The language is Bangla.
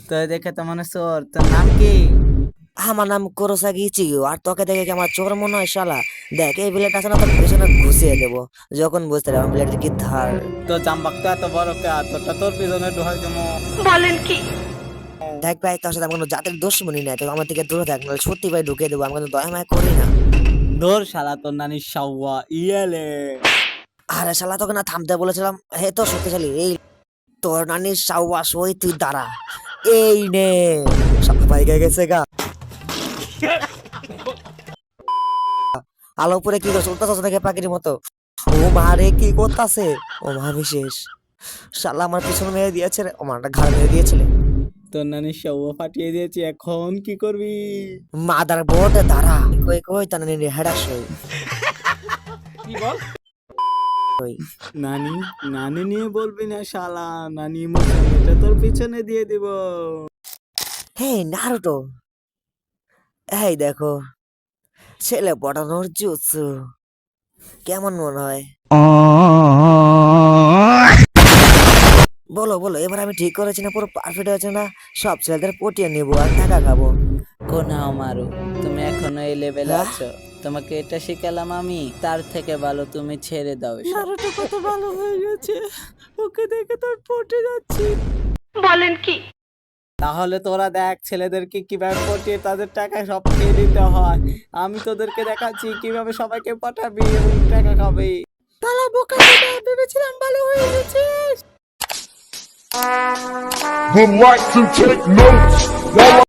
তো দেখে তো মনে চোর, তোর নাম কি? আমার নাম কোরোসাকি ইচিগো। আর তোকে দেখে কি আমার চোর মনে হয় শালা? দেখ এই বিলেট আছে না, তোর পেছনে ঘুষিয়ে দেবো যখন বুঝতে পারবো বিলেটের কি ধার। তো জাম্বাক তো এত বড় কে, তোরটা তোর পিছনে ঢুকাই দেবো। দেখ ভাই, তোর সাথে আমার কোনো জাতের দুশ্মনী নাই, তো আমার থেকে দূরে থাক, নাহলে সত্যি ভাই ঢুকিয়ে দেবো। আমি কিন্তু দয়া মায়া করি না। ধর শালা, তোর নানি সাউয়া ইয়েলে। আরে শালা, তোকে না থামতে বলেছিলাম। হে তো শক্তিশালী এই তোর নানির সাউয়াস, ওই তুই দাঁড়া। এই নে, সব ভাই গেছে গা। আলো উপরে কি করছে, উল্টা নাকি পাখির মতো? ও মা রে, কি করতাছে? ও মা বিশেষ শালা আমার পিছনে মেরে দিয়েছে রে। ও মা, ঘাড় মেরে দিয়েছিলে। তোর নানি সাউয়া ফাটিয়ে দিয়েছি, এখন কি করবি? মাদার বোর্ড দাঁড়া। কই কই তা নানি হেডা সই। কি বল? নানি, নানি নিয়ে বলবি না শালা, নানি ইমোশন, এটা তোর পিছনে দিয়ে দিব। হে নারুটো, এই দেখো ছেলে পটানোর জুৎসু কেমন মনে হয়? বলো বলো, এবার আমি ঠিক করেছি না? পুরো পারফেক্ট হয়েছে না? সব ছেলেদের পটিয়ে নেবো আর টাকা খাবো। কোনাও মারু, তুমি এখনো এই লেভেলে হ্যাঁ? আছো? তোমাকে এটা শিখালাম আমি, তার থেকে ভালো তুমি ছেড়ে দাও এসব। নারুটো কত ভালো হয়ে গেছে, ওকে দেখে তো আমি পটে যাচ্ছি। তাহলে তোরা দেখ ছেলেদেরকে কিভাবে পটিয়ে তাদের টাকা সব খেয়ে দিতে হয়। আমি তোদেরকে দেখাচ্ছি কিভাবে সবাইকে পাঠাবি এবং টাকা খাবি। তালা বোকা চোদা, ভেবেছিলাম ভালো হয়ে গেছিস। Would like to take notes while